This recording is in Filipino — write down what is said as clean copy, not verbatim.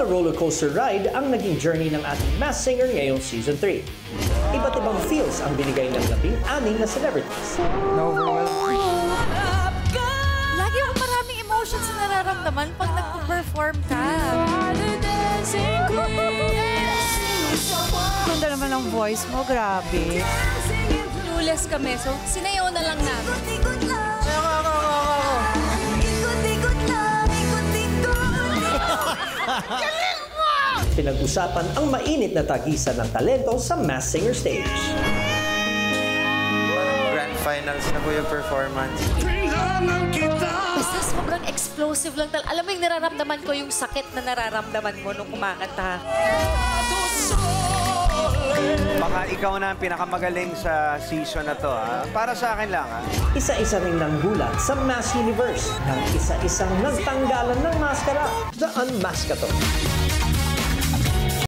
mga rollercoaster ride ang naging journey ng ating Masked Singer ngayong Season 3. Iba't ibang feels ang binigay ng 16 na celebrities. Lagi akong maraming emotions na nararamdaman pag nag-perform ka. Ganda naman ang voice mo, grabe. Clueless kami, so sinayaw na lang namin. Pinag-usapan ang mainit na tagisan ng talento sa Masked Singer stage. Grand finals na po yung performance. Basta sobrang explosive lang. Alam mo yung nararamdaman ko yung sakit na nararamdaman mo nung kumakanta. Baka ikaw na ang pinakamagaling sa season na to, ha? Para sa akin lang, ha? Isa-isa ring nanggulat sa Masked Universe ng isa-isang nagtanggalan ng maskara, The Unmaskato.